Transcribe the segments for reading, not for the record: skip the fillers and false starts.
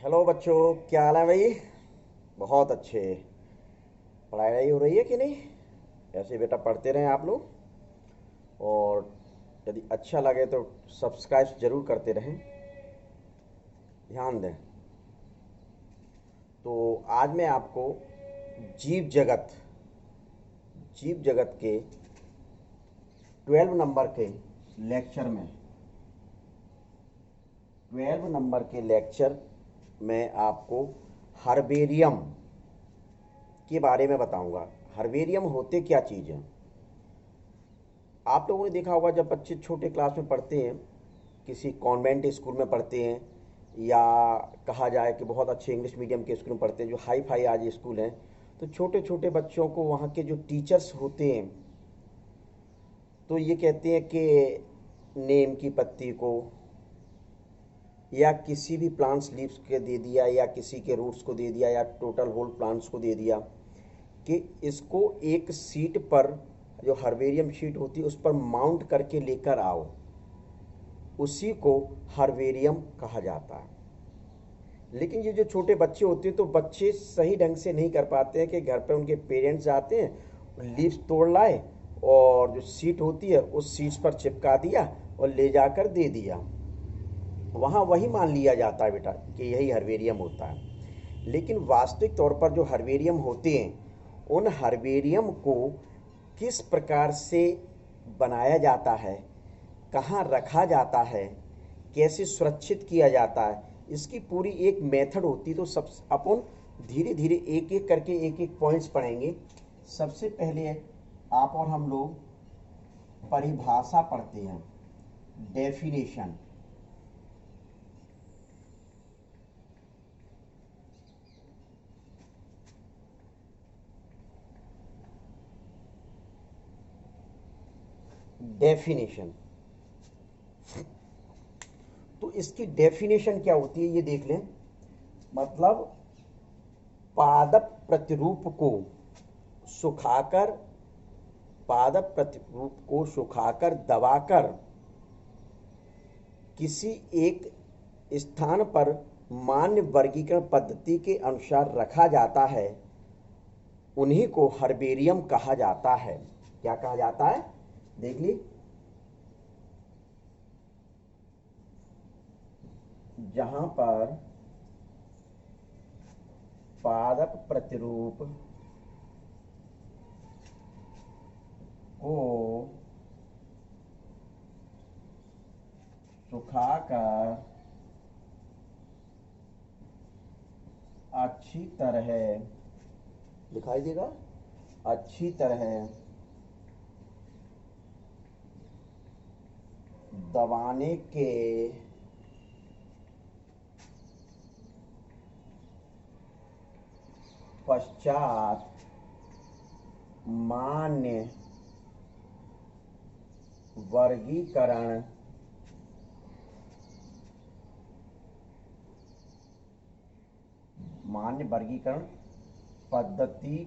Hello बच्चों, क्या हाल है भाई। बहुत अच्छे। पढ़ाई हो रही है कि नहीं? ऐसे बेटा पढ़ते रहें आप लोग। और यदि अच्छा लगे तो सब्सक्राइब जरूर करते रहें। ध्यान दें। तो आज मैं आपको जीव जगत जीव जगत के 12 नंबर के लेक्चर में 12 नंबर के लेक्चर में आपको हर्बेरियम के बारे में बताऊंगा। हर्बेरियम होते क्या चीज़ हैं? आप लोगों ने देखा होगा, जब बच्चे छोटे क्लास में पढ़ते हैं, किसी कॉन्वेंट स्कूल में पढ़ते हैं, या कहा जाए कि बहुत अच्छे इंग्लिश मीडियम के स्कूल में पढ़ते हैं, जो हाई फाई आज स्कूल हैं, तो छोटे छोटे बच्चों को वहाँ के जो टीचर्स होते हैं, तो ये कहते हैं कि नीम की पत्ती को या किसी भी प्लांट्स लीव्स के दे दिया, या किसी के रूट्स को दे दिया, या टोटल होल प्लांट्स को दे दिया, कि इसको एक सीट पर, जो हर्बेरियम शीट होती है उस पर माउंट करके लेकर आओ, उसी को हर्बेरियम कहा जाता है। लेकिन ये जो छोटे बच्चे होते हैं, तो बच्चे सही ढंग से नहीं कर पाते हैं कि घर पे उनके पेरेंट्स जाते हैं, लीव्स तोड़ लाए और जो सीट होती है उस सीट्स पर चिपका दिया और ले जाकर दे दिया। वहाँ वही मान लिया जाता है बेटा कि यही हर्बेरियम होता है। लेकिन वास्तविक तौर पर जो हर्बेरियम होते हैं, उन हर्बेरियम को किस प्रकार से बनाया जाता है, कहाँ रखा जाता है, कैसे सुरक्षित किया जाता है, इसकी पूरी एक मेथड होती है। तो सब अपन धीरे धीरे एक एक करके एक एक पॉइंट्स पढ़ेंगे। सबसे पहले आप और हम लोग परिभाषा पढ़ते हैं, डेफिनेशन। डेफिनेशन, तो इसकी डेफिनेशन क्या होती है ये देख लें। मतलब पादप प्रतिरूप को सुखाकर पादप प्रतिरूप को सुखाकर दबाकर किसी एक स्थान पर मान्य वर्गीकरण पद्धति के अनुसार रखा जाता है, उन्हीं को हर्बेरियम कहा जाता है। क्या कहा जाता है? देख ली, जहां पर पादप प्रतिरूप को सुखाकर अच्छी तरह, दिखाई देगा, अच्छी तरह दबाने के पश्चात मान्य वर्गीकरण पद्धति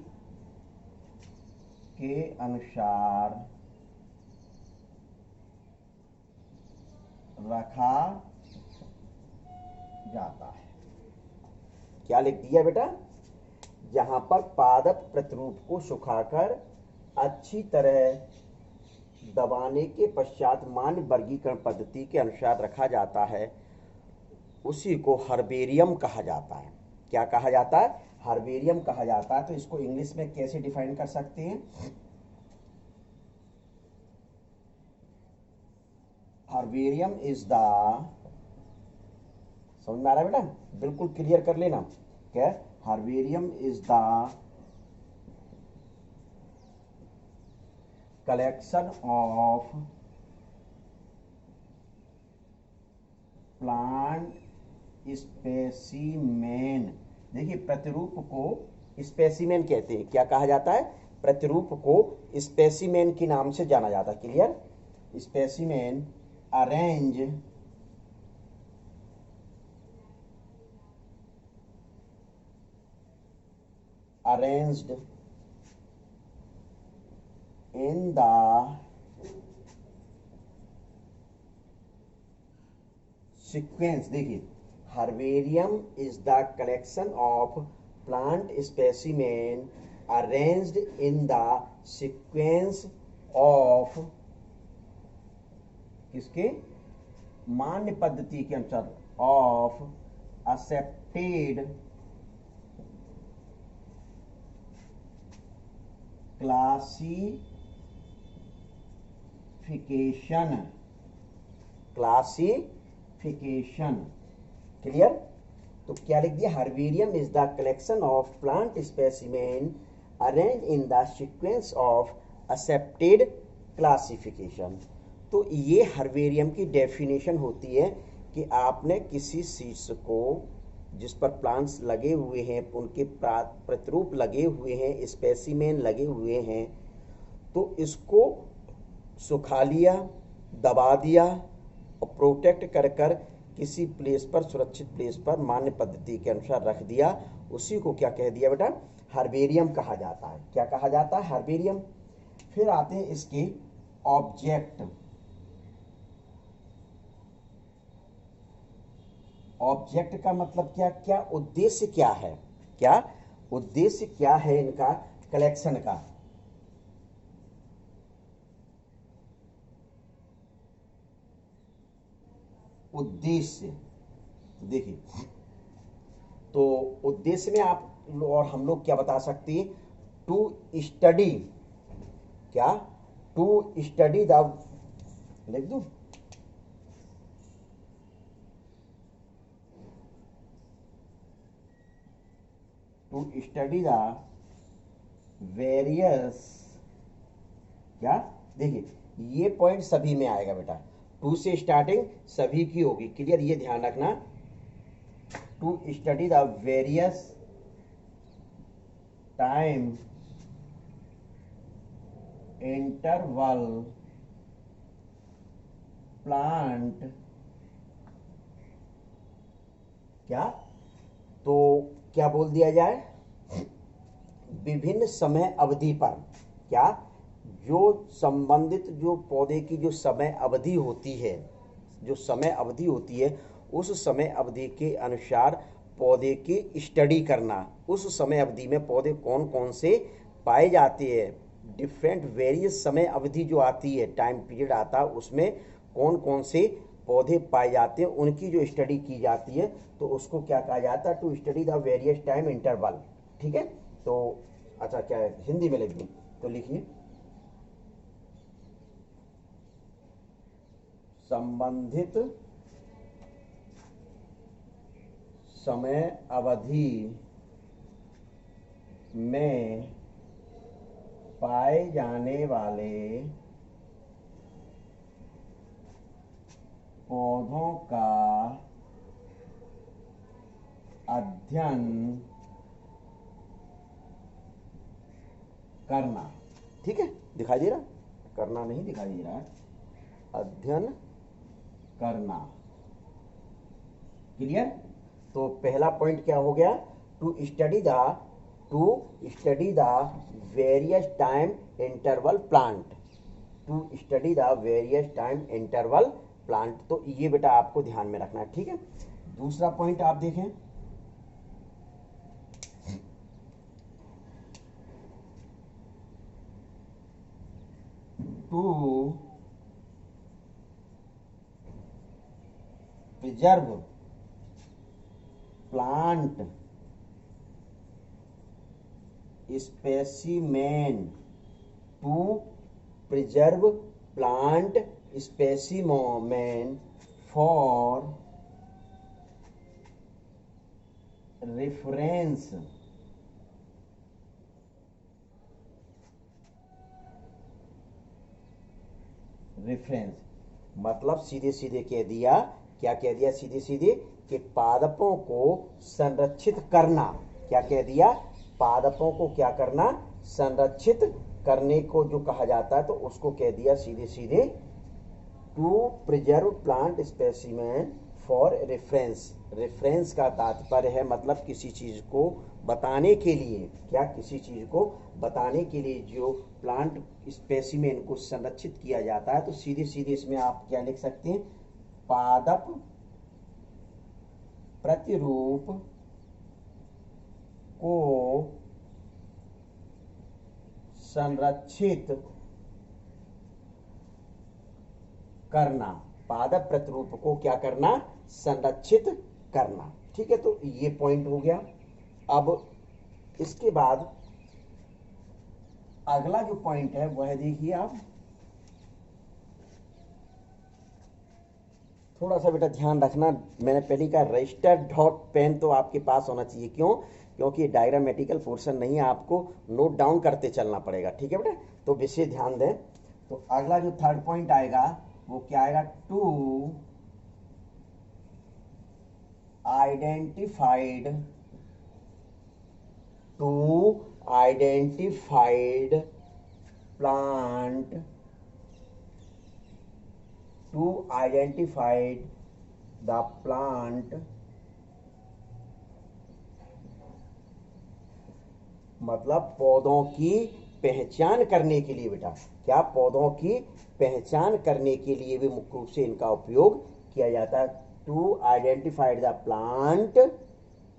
के अनुसार रखा जाता है। क्या लिख दिया बेटा? जहां पर पादप प्रतिरूप को सुखाकर अच्छी तरह दबाने के पश्चात मान्य वर्गीकरण पद्धति के अनुसार रखा जाता है, उसी को हर्बेरियम कहा जाता है। क्या कहा जाता है? हर्बेरियम कहा जाता है। तो इसको इंग्लिश में कैसे डिफाइन कर सकते हैं? हर्बेरियम इज द, समझ में आ रहा है बेटा? बिल्कुल क्लियर कर लेना। क्या? Herbarium is the collection of plant specimen. देखिए, प्रतिरूप को स्पेसिमेन कहते हैं। क्या कहा जाता है? प्रतिरूप को स्पेसिमेन के नाम से जाना जाता है। Clear? Specimen arranged in the sequence. देखिए, herbarium is the collection of plant specimen arranged in the sequence of किसके मान्य पद्धति के अनुसार ऑफ एक्सेप्टेड क्लासिफिकेशन क्लियर। तो क्या लिख दिया, herbarium is the collection of plant specimen arrange in the sequence of accepted classification. तो ये हर्बेरियम की डेफिनेशन होती है कि आपने किसी चीज को जिस पर प्लांट्स लगे हुए हैं, उनके प्रतिरूप लगे हुए हैं, स्पेसिमेन लगे हुए हैं, तो इसको सुखा लिया, दबा दिया और प्रोटेक्ट कर कर किसी प्लेस पर, सुरक्षित प्लेस पर मान्य पद्धति के अनुसार रख दिया, उसी को क्या कह दिया बेटा, हर्बेरियम कहा जाता है। क्या कहा जाता है, हर्बेरियम। फिर आते हैं इसके ऑब्जेक्ट। ऑब्जेक्ट का मतलब क्या, क्या उद्देश्य क्या है, क्या उद्देश्य क्या है इनका कलेक्शन का। उद्देश्य देखिए, तो उद्देश्य में आप और हम लोग क्या बता सकते हैं, टू स्टडी, क्या टू स्टडी द, लिख दूं, टू स्टडी द वेरियस, क्या देखिए ये पॉइंट सभी में आएगा बेटा, टू से स्टार्टिंग सभी की होगी, क्लियर, ये ध्यान रखना। To study the various time interval plant, क्या, तो क्या बोल दिया जाए, विभिन्न समय अवधि पर, क्या जो संबंधित जो पौधे की जो समय अवधि होती है, जो समय अवधि होती है, उस समय अवधि के अनुसार पौधे की स्टडी करना, उस समय अवधि में पौधे कौन कौन से पाए जाते हैं, डिफरेंट वेरियस समय अवधि जो आती है, टाइम पीरियड आता है, उसमें कौन कौन से पौधे पाए जाते हैं, उनकी जो स्टडी की जाती है, तो उसको क्या कहा जाता है, to study the various time interval. ठीक है, तो अच्छा क्या है, हिंदी में लिख दूं, तो लिखिए, संबंधित समय अवधि में पाए जाने वाले पौधों का अध्ययन करना। ठीक है, दिखाई दे रहा, करना नहीं दिखाई दे रहा है, अध्ययन करना, क्लियर। तो पहला पॉइंट क्या हो गया, to study the various time interval plant, to study the various time interval plant, तो ये बेटा आपको ध्यान में रखना है। ठीक है, दूसरा पॉइंट आप देखें, to preserve plant specimen, to preserve plant specimen for reference, reference मतलब सीधे सीधे कह दिया, क्या कह दिया सीधे सीधे, कि पादपों को संरक्षित करना, क्या कह दिया, पादपों को क्या करना, संरक्षित करने को जो कहा जाता है, तो उसको कह दिया सीधे सीधे to preserve plant specimen for reference. Reference का तात्पर्य है मतलब किसी चीज को बताने के लिए, क्या किसी चीज को बताने के लिए जो प्लांट स्पेसिमेन को संरक्षित किया जाता है, तो सीधे सीधे इसमें आप क्या लिख सकते हैं, पादप प्रतिरूप को संरक्षित करना, पादप प्रतिरूप को क्या करना, संरक्षित करना। ठीक है, तो ये पॉइंट हो गया। अब इसके बाद अगला जो पॉइंट है वह देखिए आप, थोड़ा सा बेटा ध्यान रखना, मैंने पहले कहा रजिस्टर डॉट पेन तो आपके पास होना चाहिए। क्यों? क्योंकि डायग्रामेटिकल पोर्शन नहीं है, आपको नोट डाउन करते चलना पड़ेगा। ठीक है बेटा, तो विशेष ध्यान दें। तो अगला जो थर्ड पॉइंट आएगा वो क्या आएगा, to identified plant, to identify the plant, मतलब पौधों की पहचान करने के लिए बेटा, क्या पौधों की पहचान करने के लिए भी मुख्य रूप से इनका उपयोग किया जाता है। To identified the plant,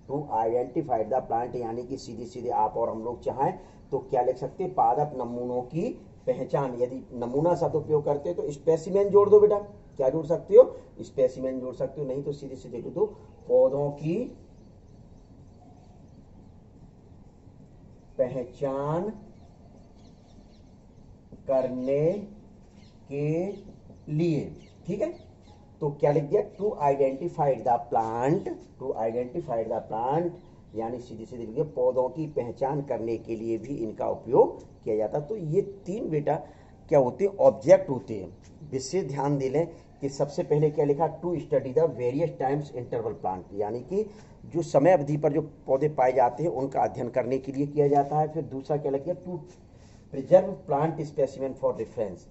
to identified the plant यानी कि सीधे सीधे आप और हम लोग चाहें तो क्या लिख सकते हैं, पादप नमूनों की पहचान। यदि नमूना शब्द उपयोग करते हैं तो स्पेसिमेन जोड़ दो बेटा, क्या जोड़ सकते हो, स्पेसिमेन जोड़ सकते हो, नहीं तो सीधे सीधे लिख दो पौधों की पहचान करने के लिए। ठीक है, तो क्या लिख दिया, to identified the plant, to identified the plant यानी सीधे सीधे लिख दिया पौधों की पहचान करने के लिए भी इनका उपयोग किया जाता। तो ये तीन बेटा क्या होते हैं, ऑब्जेक्ट होते हैं। विशेष ध्यान दे लें कि सबसे पहले क्या लिखा, to study the various times interval plant, यानी कि जो समय अवधि पर जो पौधे पाए जाते हैं उनका अध्ययन करने के लिए किया जाता है। फिर दूसरा क्या लिखा, to preserve plant specimen for reference,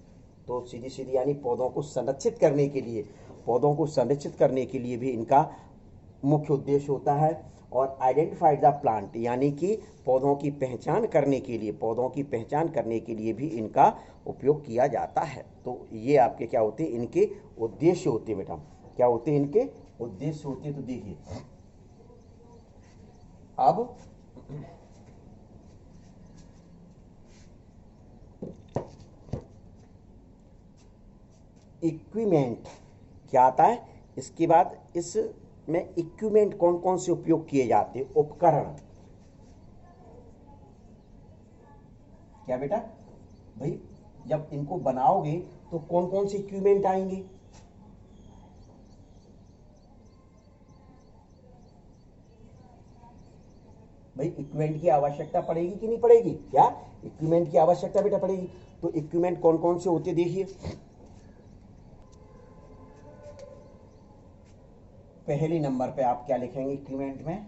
तो सीधी सीधी यानी पौधों को संरक्षित करने के लिए, पौधों को संरक्षित करने के लिए भी इनका मुख्य उद्देश्य होता है। और आइडेंटिफाइड द प्लांट यानी कि पौधों की पहचान करने के लिए, पौधों की पहचान करने के लिए भी इनका उपयोग किया जाता है। तो ये आपके क्या होते हैं, इनके उद्देश्य होते हैं बेटा, क्या होते हैं, इनके उद्देश्य होते हैं। तो देखिए अब इक्विपमेंट क्या आता है, इसके बाद इसमें इक्विपमेंट कौन कौन से उपयोग किए जाते हैं, उपकरण। क्या बेटा, भाई जब इनको बनाओगे तो कौन कौन से इक्विपमेंट आएंगे, भाई इक्विपमेंट की आवश्यकता पड़ेगी कि नहीं पड़ेगी, क्या इक्विपमेंट की आवश्यकता बेटा पड़ेगी। तो इक्विपमेंट कौन कौन से होते देखिए, पहले नंबर पे आप क्या लिखेंगे इक्विपमेंट में,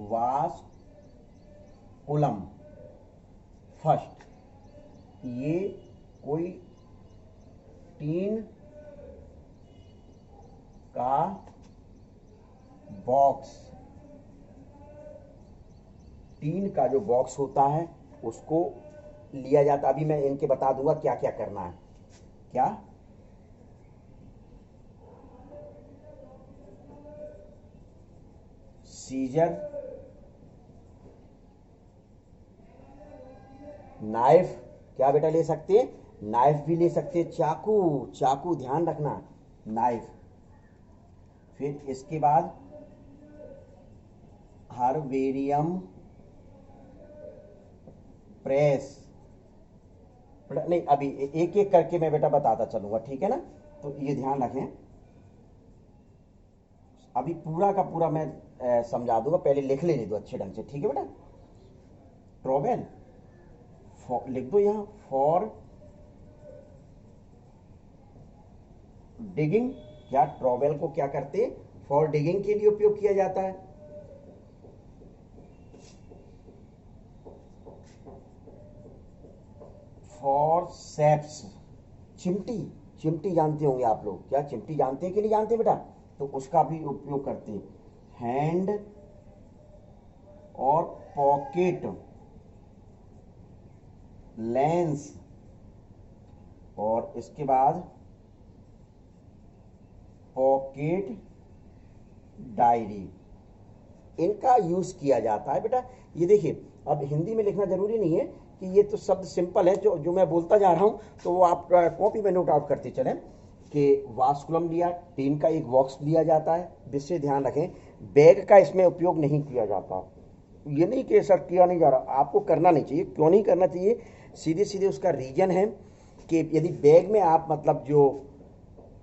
वास्कुलम फर्स्ट, ये कोई टीन का बॉक्स, टीन का जो बॉक्स होता है उसको लिया जाता। अभी मैं इनके बता दूंगा क्या क्या करना है। क्या, सीजर, नाइफ, क्या बेटा ले सकते हैं, नाइफ भी ले सकते हैं, चाकू, चाकू ध्यान रखना, नाइफ। फिर इसके बाद हर्बेरियम प्रेस, बेटा नहीं अभी एक एक करके मैं बेटा बताता चलूंगा, ठीक है ना, तो ये ध्यान रखें। अभी पूरा का पूरा मैं समझा दूंगा, पहले लिख लेने दो अच्छे ढंग से, ठीक है बेटा। ट्रॉवेल लिख दो यहां, फॉर डिगिंग, क्या ट्रॉवेल को क्या करते हैं, फॉर डिगिंग के लिए उपयोग किया जाता है। फॉर सेप्स, चिमटी, चिमटी जानते होंगे आप लोग, क्या चिमटी जानते हैं कि नहीं जानते बेटा, तो उसका भी उपयोग करते हैं। हैंड और पॉकेट लेंस, और इसके बाद पॉकेट पॉकेट डायरी, इनका यूज किया जाता है बेटा। ये देखिए, अब हिंदी में लिखना जरूरी नहीं है कि ये तो शब्द सिंपल है, जो मैं बोलता जा रहा हूं तो वो आप कॉपी में नोट आउट करते चलें कि वास्कुलम लिया, टीन का एक बॉक्स लिया जाता है। विशेष ध्यान रखें, बैग का इसमें उपयोग नहीं किया जाता। ये नहीं कि सर किया नहीं जा रहा, आपको करना नहीं चाहिए। क्यों नहीं करना चाहिए? सीधे सीधे उसका रीजन है कि यदि बैग में आप मतलब जो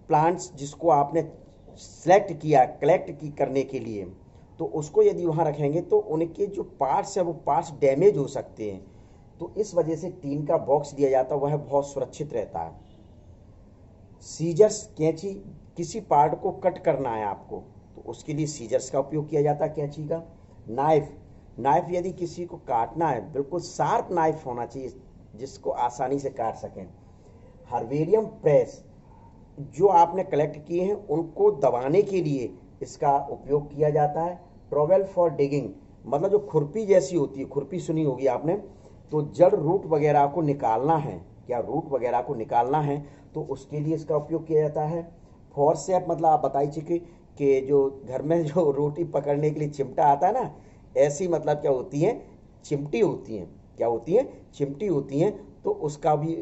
प्लांट्स जिसको आपने सेलेक्ट किया कलेक्ट की करने के लिए, तो उसको यदि वहाँ रखेंगे तो उनके जो पार्ट्स हैं वो पार्ट्स डैमेज हो सकते हैं। तो इस वजह से टीन का बॉक्स दिया जाता है, वह बहुत सुरक्षित रहता है। सीजर्स, कैंची, किसी पार्ट को कट करना है आपको तो उसके लिए सीजर्स का उपयोग किया जाता है, कैंची का। नाइफ, नाइफ यदि किसी को काटना है, बिल्कुल शार्प नाइफ होना चाहिए जिसको आसानी से काट सकें। हर्बेरियम प्रेस, जो आपने कलेक्ट किए हैं उनको दबाने के लिए इसका उपयोग किया जाता है। ट्रॉवेल फॉर डिगिंग, मतलब जो खुरपी जैसी होती है, खुरपी सुनी होगी आपने, तो जड़ रूट वगैरह को निकालना है, क्या रूट वगैरह को निकालना है तो उसके लिए इसका उपयोग किया जाता है। फोर्सेप, मतलब आप बताई चुके कि जो घर में जो रोटी पकड़ने के लिए चिमटा आता है ना, ऐसी मतलब क्या होती है, चिमटी होती हैं। क्या होती है? चिमटी होती हैं, तो उसका भी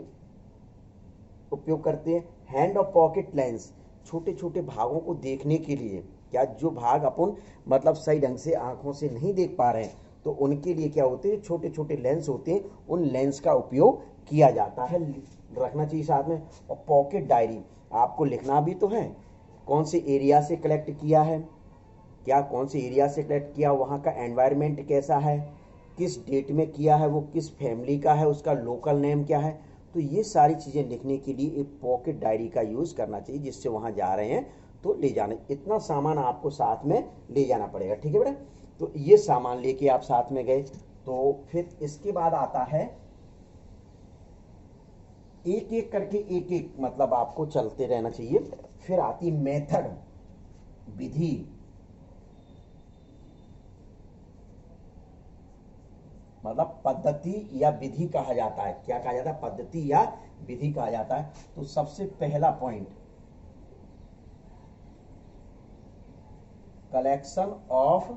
उपयोग करते हैं। हैंड और पॉकेट लेंस, छोटे छोटे भागों को देखने के लिए, क्या जो भाग अपन मतलब सही ढंग से आंखों से नहीं देख पा रहे हैं तो उनके लिए क्या होते हैं, छोटे छोटे लेंस होते हैं, उन लेंस का उपयोग किया जाता है, रखना चाहिए साथ में। और पॉकेट डायरी, आपको लिखना भी तो है कौन से एरिया से कलेक्ट किया है, क्या कौन से एरिया से कलेक्ट किया, वहाँ का एनवायरनमेंट कैसा है, किस डेट में किया है, वो किस फैमिली का है, उसका लोकल नेम क्या है। तो ये सारी चीज़ें लिखने के लिए एक पॉकेट डायरी का यूज़ करना चाहिए, जिससे वहाँ जा रहे हैं तो ले जाने, इतना सामान आपको साथ में ले जाना पड़ेगा। ठीक है बेटा, तो ये सामान लेके आप साथ में गए तो फिर इसके बाद आता है एक एक करके, एक एक मतलब आपको चलते रहना चाहिए। फिर आती मेथड, विधि। मतलब पद्धति या विधि कहा जाता है। क्या कहा जाता है? पद्धति या विधि कहा जाता है। तो सबसे पहला पॉइंट, कलेक्शन ऑफ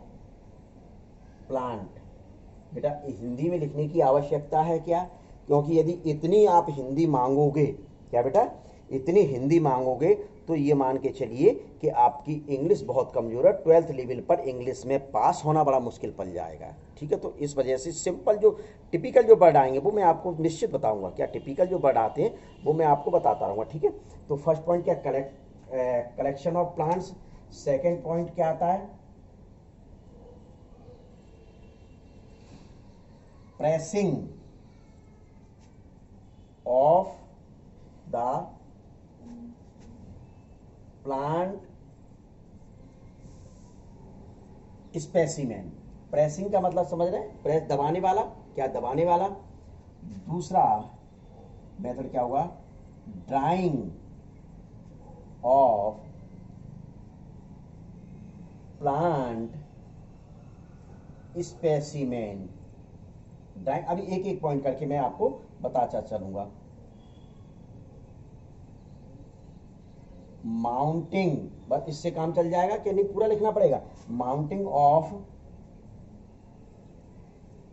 प्लांट। बेटा हिंदी में लिखने की आवश्यकता है क्या? क्योंकि यदि इतनी आप हिंदी मांगोगे, क्या बेटा इतनी हिंदी मांगोगे तो ये मान के चलिए कि आपकी इंग्लिश बहुत कमजोर है, 12th लेवल पर इंग्लिश में पास होना बड़ा मुश्किल पड़ जाएगा। ठीक है, तो इस वजह से सिंपल जो टिपिकल जो वर्ड आएंगे वो मैं आपको निश्चित बताऊंगा। क्या टिपिकल जो वर्ड आते हैं वो मैं आपको बताता रहूँगा। ठीक है, तो फर्स्ट पॉइंट क्या, collection of plants. Second point क्या आता है, pressing of the plant specimen. Pressing का मतलब समझ रहे हैं, प्रेस दबाने वाला, क्या दबाने वाला। दूसरा मेथड क्या होगा, drawing of plant specimen. Drawing, अभी एक एक पॉइंट करके मैं आपको बताता चलूंगा। माउंटिंग, बस इससे काम चल जाएगा कि नहीं पूरा लिखना पड़ेगा। माउंटिंग ऑफ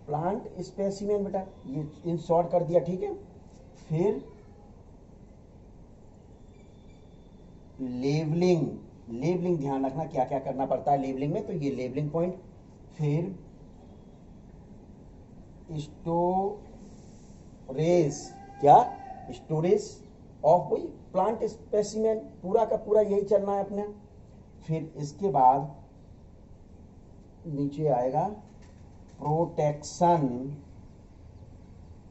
प्लांट स्पेसिमेन, बेटा ये इन शॉर्ट कर दिया। ठीक है, फिर लेबलिंग। लेबलिंग ध्यान रखना क्या क्या करना पड़ता है लेबलिंग में, तो ये लेबलिंग पॉइंट। फिर स्टोरेज, क्या स्टोरेज ऑफ वही प्लांट स्पेसिमेन, पूरा का पूरा यही चलना है अपने। फिर इसके बाद नीचे आएगा प्रोटेक्शन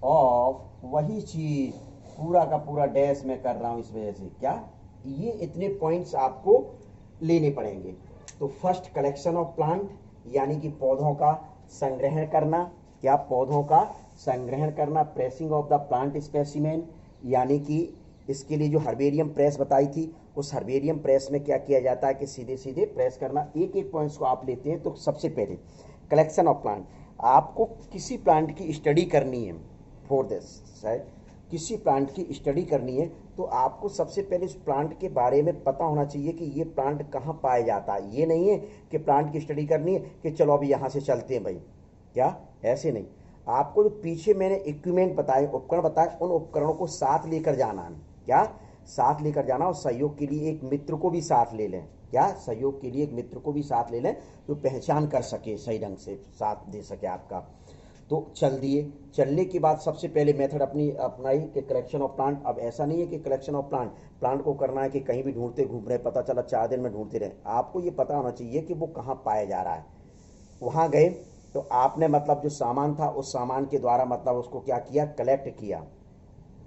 ऑफ, वही चीज पूरा का पूरा डैश में कर रहा हूं इस वजह से, क्या ये इतने पॉइंट्स आपको लेने पड़ेंगे। तो फर्स्ट कलेक्शन ऑफ प्लांट, यानी कि पौधों का संग्रहण करना, क्या पौधों का संग्रहण करना। Pressing of the plant specimen, यानी कि इसके लिए जो हर्बेरियम प्रेस बताई थी, उस हर्बेरियम प्रेस में क्या किया जाता है कि सीधे सीधे प्रेस करना। एक एक पॉइंट्स को आप लेते हैं। तो सबसे पहले कलेक्शन ऑफ प्लांट, आपको किसी प्लांट की स्टडी करनी है फॉर दिस साइड, किसी प्लांट की स्टडी करनी है तो आपको सबसे पहले उस प्लांट के बारे में पता होना चाहिए कि ये प्लांट कहाँ पाया जाता है। ये नहीं है कि प्लांट की स्टडी करनी है कि चलो अभी यहाँ से चलते हैं भाई, क्या ऐसे नहीं। आपको जो पीछे मैंने इक्विपमेंट बताए, उपकरण बताए, उन उपकरणों को साथ लेकर जाना है। क्या साथ लेकर जाना, और सहयोग के लिए एक मित्र को भी साथ ले लें। क्या सहयोग के लिए एक मित्र को भी साथ ले लें जो पहचान कर सके, सही ढंग से साथ दे सके आपका। तो चल दिए। चलने के बाद सबसे पहले मेथड अपनी अपनाई कि कलेक्शन ऑफ प्लांट। अब ऐसा नहीं है कि कलेक्शन ऑफ प्लांट को करना है कि कहीं भी ढूंढते घूम रहे, पता चला 4 दिन में ढूंढते रहे। आपको ये पता होना चाहिए कि वो कहाँ पाया जा रहा है। वहाँ गए तो आपने मतलब जो सामान था उस सामान के द्वारा मतलब उसको क्या किया, कलेक्ट किया।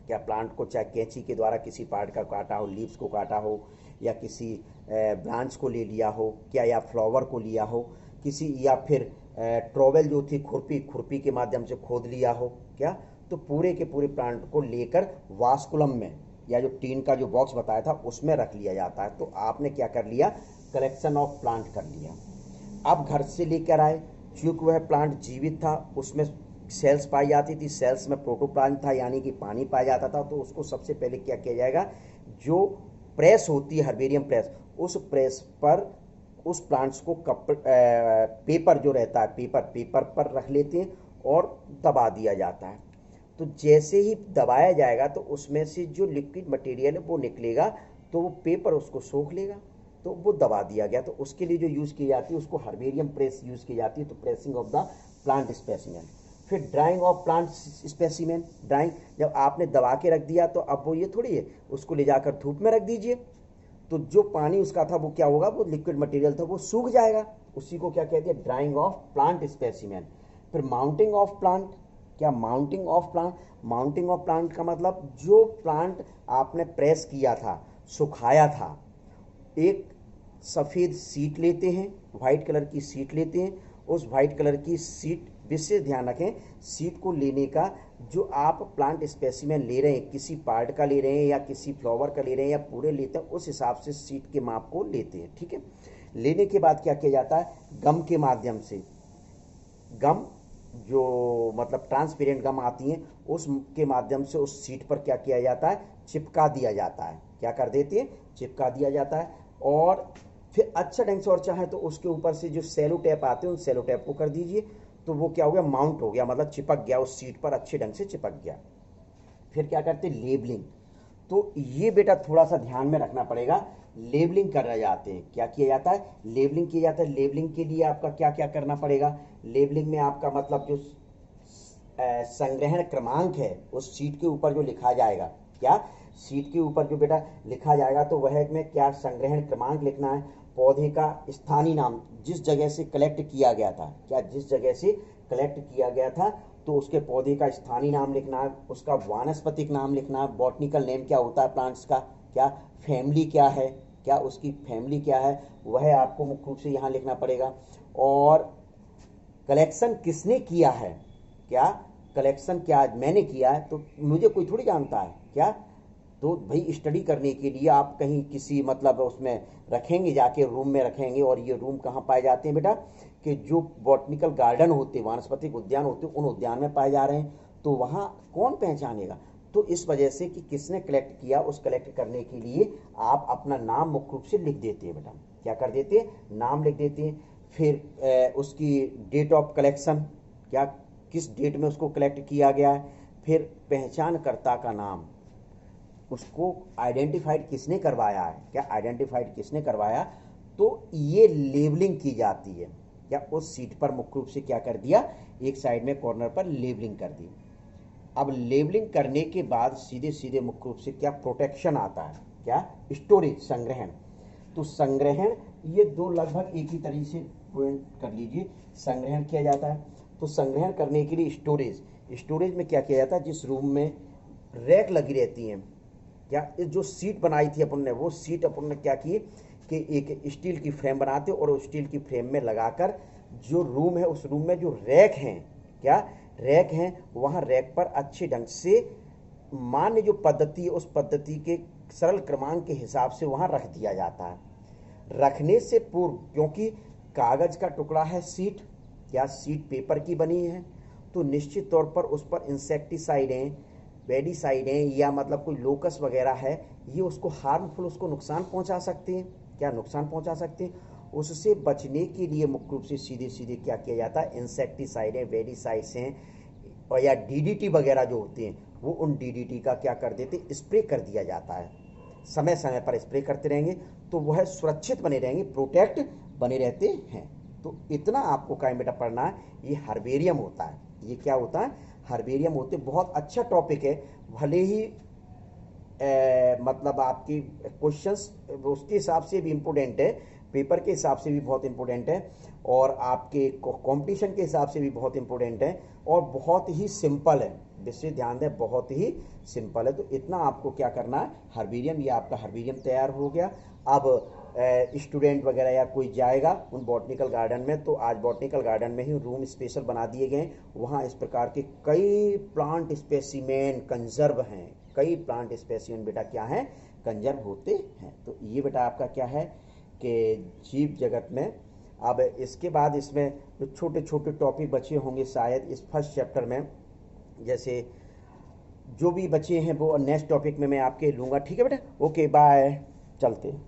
क्या प्लांट को चाहे कैंची के द्वारा किसी पार्ट का काटा हो, लीव्स को काटा हो, या किसी ब्रांच को ले लिया हो, क्या या फ्लावर को लिया हो किसी, या फिर ट्रॉवेल जो थी खुरपी के माध्यम से खोद लिया हो। क्या तो पूरे के पूरे प्लांट को लेकर वास्कुलम में या जो टीन का जो बॉक्स बताया था उसमें रख लिया जाता है। तो आपने क्या कर लिया, कलेक्शन ऑफ प्लांट कर लिया। अब घर से लेकर आए, चूंकि वह प्लांट जीवित था, उसमें सेल्स पाई जाती थी, सेल्स में प्रोटोप्लाज्म था यानी कि पानी पाया जाता था। तो उसको सबसे पहले क्या किया जाएगा, जो प्रेस होती है हर्बेरियम प्रेस, उस प्रेस पर उस प्लांट्स को पेपर जो रहता है पेपर पर रख लेते हैं और दबा दिया जाता है। तो जैसे ही दबाया जाएगा तो उसमें से जो लिक्विड मटेरियल है वो निकलेगा, तो वो पेपर उसको सोख लेगा। तो वो दबा दिया गया। तो उसके लिए जो यूज़ की जाती है उसको हर्बेरियम प्रेस यूज़ की जाती है। तो pressing of the plant specimen. फिर drying of plant specimen. Drying, जब आपने दबा के रख दिया तो अब वो ये थोड़ी है, उसको ले जाकर धूप में रख दीजिए, तो जो पानी उसका था वो क्या होगा, वो लिक्विड मटेरियल था वो सूख जाएगा। उसी को क्या कहते हैं, ड्राइंग ऑफ प्लांट स्पेसिमेन। फिर माउंटिंग ऑफ प्लांट। क्या mounting of plant, mounting of plant का मतलब जो प्लांट आपने प्रेस किया था, सुखाया था, एक सफ़ेद सीट लेते हैं, वाइट कलर की सीट लेते हैं। उस वाइट कलर की सीट, विशेष ध्यान रखें, सीट को लेने का जो आप प्लांट स्पेसिमेन ले रहे हैं, किसी पार्ट का ले रहे हैं या किसी फ्लावर का ले रहे हैं या पूरे लेते हैं, उस हिसाब से सीट के माप को लेते हैं। ठीक है। लेने के बाद क्या किया जाता है, गम के माध्यम से, गम जो मतलब ट्रांसपेरेंट गम आती हैं उसके माध्यम से उस सीट पर क्या किया जाता है, चिपका दिया जाता है। क्या कर देते हैं, चिपका दिया जाता है। और फिर अच्छा ढंग से, और चाहे तो उसके ऊपर से जो सेलो टैप आते हैं उन सेलो टैप को कर दीजिए, तो वो क्या हो गया, माउंट हो गया, मतलब चिपक गया, उस सीट पर अच्छे ढंग से चिपक गया। फिर क्या करते हैं, लेबलिंग। तो ये बेटा थोड़ा सा ध्यान में रखना पड़ेगा, लेबलिंग कर रहे जाते हैं। क्या किया जाता है, लेबलिंग किया जाता है। लेबलिंग के लिए आपका क्या क्या करना पड़ेगा, लेबलिंग में आपका मतलब जो संग्रहण क्रमांक है उस सीट के ऊपर जो लिखा जाएगा, क्या सीट के ऊपर जो बेटा लिखा जाएगा, तो वह में क्या संग्रहण क्रमांक लिखना है, पौधे का स्थानीय नाम, जिस जगह से कलेक्ट किया गया था, क्या जिस जगह से कलेक्ट किया गया था तो उसके पौधे का स्थानीय नाम लिखना है, उसका वानस्पतिक नाम लिखना है, बॉटनिकल नेम क्या होता है प्लांट्स का, क्या फैमिली क्या है, क्या उसकी फैमिली क्या है, वह आपको मुख्य रूप से यहाँ लिखना पड़ेगा। और कलेक्शन किसने किया है, क्या कलेक्शन क्या मैंने किया है, तो मुझे कोई थोड़ी जानता है। क्या तो भाई स्टडी करने के लिए आप कहीं किसी मतलब उसमें रखेंगे, जाके रूम में रखेंगे। और ये रूम कहाँ पाए जाते हैं बेटा, कि जो बॉटनिकल गार्डन होते, वानस्पतिक उद्यान होते, उन उद्यान में पाए जा रहे हैं। तो वहाँ कौन पहचानेगा। तो इस वजह से कि किसने कलेक्ट किया, उस कलेक्ट करने के लिए आप अपना नाम मुख्य रूप से लिख देते हैं बेटा। क्या कर देते हैं, नाम लिख देते हैं। फिर उसकी डेट ऑफ कलेक्शन, क्या किस डेट में उसको कलेक्ट किया गया है। फिर पहचानकर्ता का नाम, उसको आइडेंटिफाइड किसने करवाया है, क्या आइडेंटिफाइड किसने करवाया, तो ये लेबलिंग की जाती है। क्या उस सीट पर मुख्य रूप से क्या कर दिया, एक साइड में कॉर्नर पर लेबलिंग कर दी। अब लेबलिंग करने के बाद सीधे सीधे मुख्य रूप से क्या प्रोटेक्शन आता है, क्या स्टोरेज, संग्रहण। तो संग्रहण, ये दो लगभग एक ही तरीके से पॉइंट कर लीजिए, संग्रहण किया जाता है। तो संग्रहण करने के लिए स्टोरेज, स्टोरेज में क्या किया जाता है, जिस रूम में रैक लगी रहती हैं, क्या जो सीट बनाई थी अपन ने, वो सीट अपन ने क्या की कि एक स्टील की फ्रेम बनाते और उस स्टील की फ्रेम में लगाकर जो रूम है उस रूम में जो रैक हैं, क्या रैक हैं, वहाँ रैक पर अच्छे ढंग से मान्य जो पद्धति है उस पद्धति के सरल क्रमांक के हिसाब से वहाँ रख दिया जाता है। रखने से पूर्व, क्योंकि कागज का टुकड़ा है सीट, क्या सीट पेपर की बनी है, तो निश्चित तौर पर उस पर इंसेक्टिसाइडें वेडिसाइड हैं या मतलब कोई लोकस वगैरह है, ये उसको हार्मफुल, उसको नुकसान पहुंचा सकते हैं। क्या नुकसान पहुंचा सकते हैं? उससे बचने के लिए मुख्य रूप से सीधे सीधे क्या किया जाता है, इंसेक्टिसाइड है, वेडिसाइड्स हैं और या डीडीटी वगैरह जो होते हैं, वो उन डीडीटी का क्या कर देते, स्प्रे कर दिया जाता है। समय समय पर स्प्रे करते रहेंगे तो वह सुरक्षित बने रहेंगे, प्रोटेक्ट बने रहते हैं। तो इतना आपको क्या बेटा पढ़ना है, ये हर्बेरियम होता है। ये क्या होता है, हर्बेरियम होते। बहुत अच्छा टॉपिक है, भले ही मतलब आपकी क्वेश्चंस उसके हिसाब से भी इम्पोर्टेंट है, पेपर के हिसाब से भी बहुत इम्पोर्टेंट है और आपके कंपटीशन के हिसाब से भी बहुत इम्पोर्टेंट है और बहुत ही सिंपल है। विषय ध्यान दें, बहुत ही सिंपल है। तो इतना आपको क्या करना है, हर्बेरियम, ये आपका हर्बेरियम तैयार हो गया। अब स्टूडेंट वगैरह या कोई जाएगा उन बॉटनिकल गार्डन में, तो आज बॉटनिकल गार्डन में ही रूम स्पेशल बना दिए गए, वहाँ इस प्रकार के कई प्लांट स्पेसिमेन कंजर्व हैं। कई प्लांट स्पेसिमेन बेटा क्या हैं, कंजर्व होते हैं। तो ये बेटा आपका क्या है कि जीव जगत में। अब इसके बाद इसमें जो छोटे छोटे टॉपिक बचे होंगे शायद इस फर्स्ट चैप्टर में, जैसे जो भी बचे हैं वो नेक्स्ट टॉपिक में मैं आपके लूँगा। ठीक है बेटा, ओके बाय, चलते हैं।